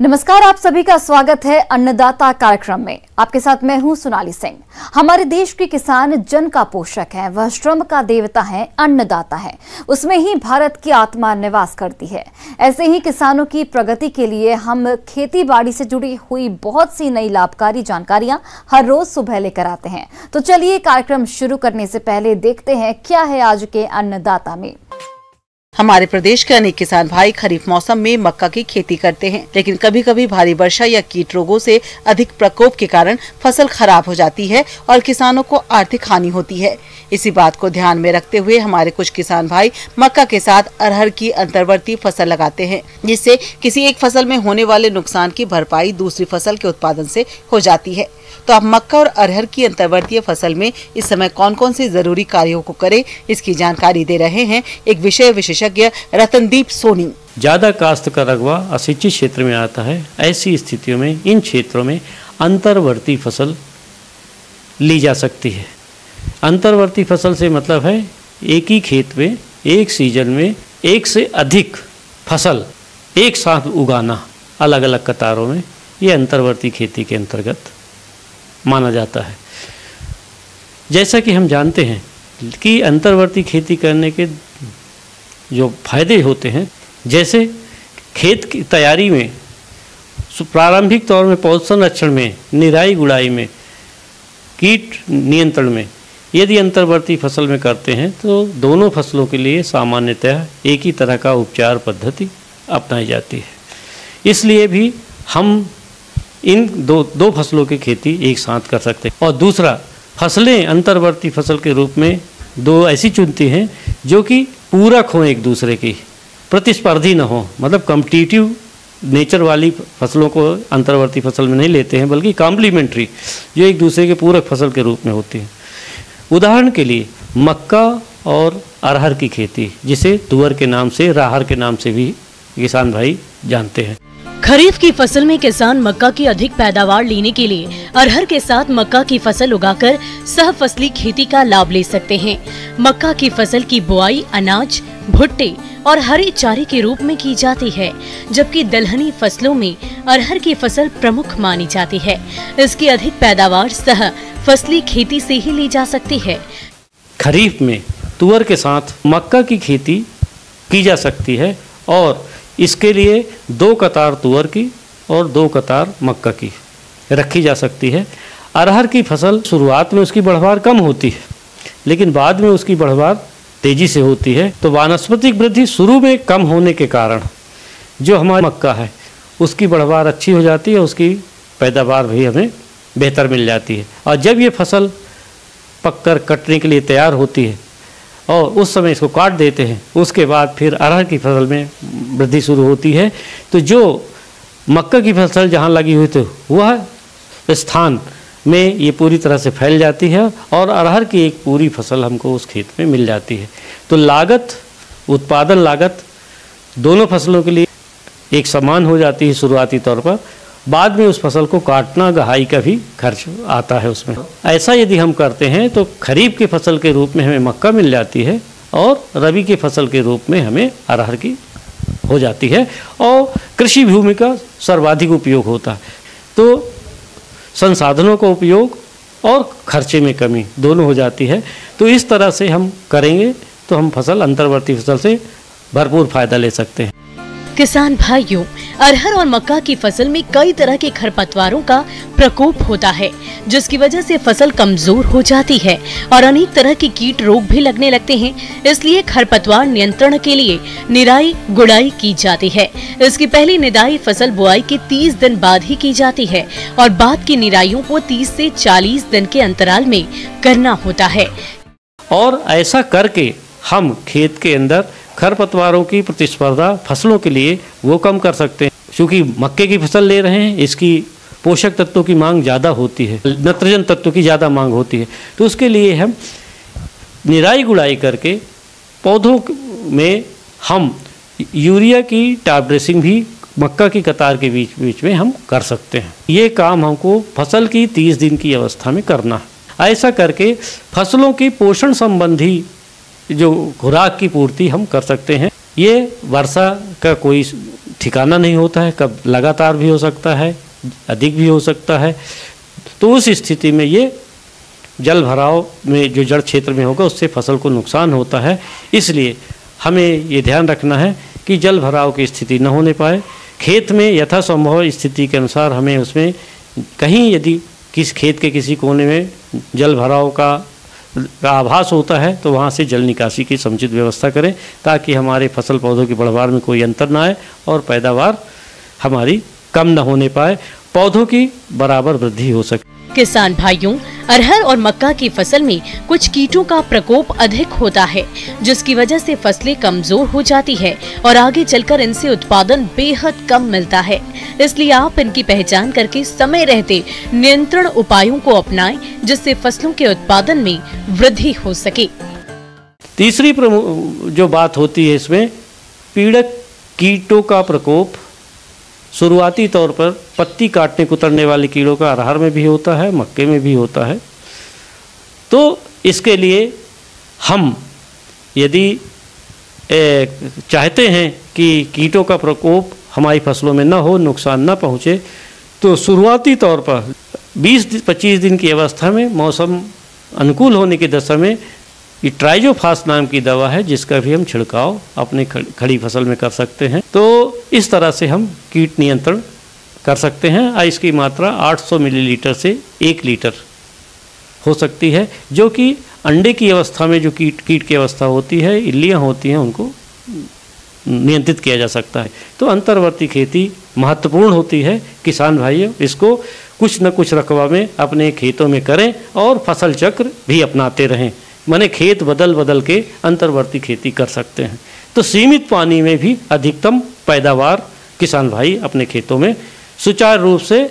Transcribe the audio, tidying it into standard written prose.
नमस्कार, आप सभी का स्वागत है अन्नदाता कार्यक्रम में। आपके साथ मैं हूं सोनाली सिंह। हमारे देश के किसान जन का पोषक है, वह श्रम का देवता है, अन्नदाता है। उसमें ही भारत की आत्मा निवास करती है। ऐसे ही किसानों की प्रगति के लिए हम खेती बाड़ी से जुड़ी हुई बहुत सी नई लाभकारी जानकारियां हर रोज सुबह लेकर आते हैं। तो चलिए कार्यक्रम शुरू करने से पहले देखते हैं क्या है आज के अन्नदाता में। हमारे प्रदेश के अनेक किसान भाई खरीफ मौसम में मक्का की खेती करते हैं, लेकिन कभी कभी भारी वर्षा या कीट रोगों से अधिक प्रकोप के कारण फसल खराब हो जाती है और किसानों को आर्थिक हानि होती है। इसी बात को ध्यान में रखते हुए हमारे कुछ किसान भाई मक्का के साथ अरहर की अंतर्वर्ती फसल लगाते हैं, जिससे किसी एक फसल में होने वाले नुकसान की भरपाई दूसरी फसल के उत्पादन से हो जाती है। तो आप मक्का और अरहर की अंतर्वर्तीय फसल में इस समय कौन कौन से जरूरी कार्यों को करें, इसकी जानकारी दे रहे हैं एक विषय विशेषज्ञ रतनदीप सोनी। ज़्यादा काश्त का रकबा असिंचित क्षेत्र में आता है। ऐसी स्थितियों में इन क्षेत्रों में अंतर्वर्ती फसल ली जा सकती है। अंतर्वर्ती फसल से मतलब है एक ही खेत में एक सीजन में एक से अधिक फसल एक साथ उगाना अलग अलग कतारों में, ये अंतर्वर्ती खेती के अंतर्गत माना जाता है। जैसा कि हम जानते हैं कि अंतर्वर्ती खेती करने के जो फायदे होते हैं, जैसे खेत की तैयारी में, प्रारंभिक तौर में पौध संरक्षण में, निराई गुड़ाई में, कीट नियंत्रण में, यदि अंतर्वर्ती फसल में करते हैं तो दोनों फसलों के लिए सामान्यतः एक ही तरह का उपचार पद्धति अपनाई जाती है। इसलिए भी हम इन दो फसलों की खेती एक साथ कर सकते हैं। और दूसरा, फसलें अंतर्वर्ती फसल के रूप में दो ऐसी चुनती हैं जो कि पूरक हों, एक दूसरे की प्रतिस्पर्धी न हो। मतलब कॉम्पिटिटिव नेचर वाली फसलों को अंतर्वर्ती फसल में नहीं लेते हैं, बल्कि कॉम्प्लीमेंट्री, जो एक दूसरे के पूरक फसल के रूप में होती है। उदाहरण के लिए मक्का और अरहर की खेती, जिसे तुअर के नाम से, राहर के नाम से भी किसान भाई जानते हैं। खरीफ की फसल में किसान मक्का की अधिक पैदावार लेने के लिए अरहर के साथ मक्का की फसल उगाकर सहफसली खेती का लाभ ले सकते हैं। मक्का की फसल की बुआई अनाज, भुट्टे और हरे चारे के रूप में की जाती है, जबकि दलहनी फसलों में अरहर की फसल प्रमुख मानी जाती है। इसकी अधिक पैदावार सह फसली खेती से ही ली जा सकती है। खरीफ में तुअर के साथ मक्का की खेती की जा सकती है और इसके लिए 2 कतार तुअर की और 2 कतार मक्का की रखी जा सकती है। अरहर की फसल शुरुआत में उसकी बढ़वार कम होती है, लेकिन बाद में उसकी बढ़वार तेजी से होती है। तो वानस्पतिक वृद्धि शुरू में कम होने के कारण जो हमारी मक्का है उसकी बढ़वार अच्छी हो जाती है, उसकी पैदावार भी हमें बेहतर मिल जाती है। और जब ये फसल पककर कटने के लिए तैयार होती है और उस समय इसको काट देते हैं, उसके बाद फिर अरहर की फसल में वृद्धि शुरू होती है। तो जो मक्का की फसल जहाँ लगी हुई थी वह स्थान में ये पूरी तरह से फैल जाती है और अरहर की एक पूरी फसल हमको उस खेत में मिल जाती है। तो लागत, उत्पादन लागत दोनों फसलों के लिए एक समान हो जाती है शुरुआती तौर पर। बाद में उस फसल को काटना, गहाई का भी खर्च आता है उसमें। ऐसा यदि हम करते हैं तो खरीफ की फसल के रूप में हमें मक्का मिल जाती है और रबी की फसल के रूप में हमें अरहर की हो जाती है और कृषि भूमि का सर्वाधिक उपयोग होता है। तो संसाधनों का उपयोग और खर्चे में कमी दोनों हो जाती है। तो इस तरह से हम करेंगे तो हम फसल अंतर्वर्ती फसल से भरपूर फायदा ले सकते हैं। किसान भाइयों, अरहर और मक्का की फसल में कई तरह के खरपतवारों का प्रकोप होता है, जिसकी वजह से फसल कमजोर हो जाती है और अनेक तरह के कीट रोग भी लगने लगते हैं। इसलिए खरपतवार नियंत्रण के लिए निराई गुड़ाई की जाती है। इसकी पहली निदाई फसल बुआई के 30 दिन बाद ही की जाती है और बाद की निराइयों को 30 से 40 दिन के अंतराल में करना होता है। और ऐसा करके हम खेत के अंदर खरपतवारों की प्रतिस्पर्धा फसलों के लिए वो कम कर सकते हैं। क्योंकि मक्के की फसल ले रहे हैं, इसकी पोषक तत्वों की मांग ज़्यादा होती है, नाइट्रोजन तत्वों की ज़्यादा मांग होती है। तो उसके लिए हम निराई गुड़ाई करके पौधों में हम यूरिया की टॉप ड्रेसिंग भी मक्का की कतार के बीच बीच में हम कर सकते हैं। ये काम हमको फसल की 30 दिन की अवस्था में करना है। ऐसा करके फसलों की पोषण संबंधी जो खुराक की पूर्ति हम कर सकते हैं। ये वर्षा का कोई ठिकाना नहीं होता है, कब लगातार भी हो सकता है, अधिक भी हो सकता है। तो उस स्थिति में ये जल भराव में जो जड़ क्षेत्र में होगा उससे फसल को नुकसान होता है। इसलिए हमें ये ध्यान रखना है कि जल भराव की स्थिति न होने पाए। खेत में यथासंभव स्थिति के अनुसार हमें उसमें कहीं यदि किस खेत के किसी कोने में जल भराव का आभास होता है तो वहाँ से जल निकासी की समुचित व्यवस्था करें, ताकि हमारे फसल पौधों की बढ़वार में कोई अंतर ना आए और पैदावार हमारी कम न होने पाए, पौधों की बराबर वृद्धि हो सके। किसान भाइयों, अरहर और मक्का की फसल में कुछ कीटों का प्रकोप अधिक होता है, जिसकी वजह से फसलें कमजोर हो जाती है और आगे चलकर इनसे उत्पादन बेहद कम मिलता है। इसलिए आप इनकी पहचान करके समय रहते नियंत्रण उपायों को अपनाएं, जिससे फसलों के उत्पादन में वृद्धि हो सके। तीसरी प्रमुख जो बात होती है इसमें, पीड़क कीटों का प्रकोप शुरुआती तौर पर पत्ती काटने कुतरने वाले कीड़ों का अरहर में भी होता है, मक्के में भी होता है। तो इसके लिए हम यदि चाहते हैं कि कीटों का प्रकोप हमारी फसलों में न हो, नुकसान न पहुँचे, तो शुरुआती तौर पर 20-25 दिन की अवस्था में मौसम अनुकूल होने की दशा में ये ट्राइजोफास नाम की दवा है, जिसका भी हम छिड़काव अपने खड़ी फसल में कर सकते हैं। तो इस तरह से हम कीट नियंत्रण कर सकते हैं और इसकी मात्रा 800 मिलीलीटर से 1 लीटर हो सकती है, जो कि अंडे की अवस्था में जो कीट की अवस्था होती है, इल्लियाँ होती हैं, उनको नियंत्रित किया जा सकता है। तो अंतर्वर्ती खेती महत्वपूर्ण होती है। किसान भाइयों, इसको कुछ न कुछ रकबा में अपने खेतों में करें और फसल चक्र भी अपनाते रहें। माने खेत बदल बदल के अंतर्वर्ती खेती कर सकते हैं। तो सीमित पानी में भी अधिकतम पैदावार किसान भाई अपने खेतों में सुचारू रूप से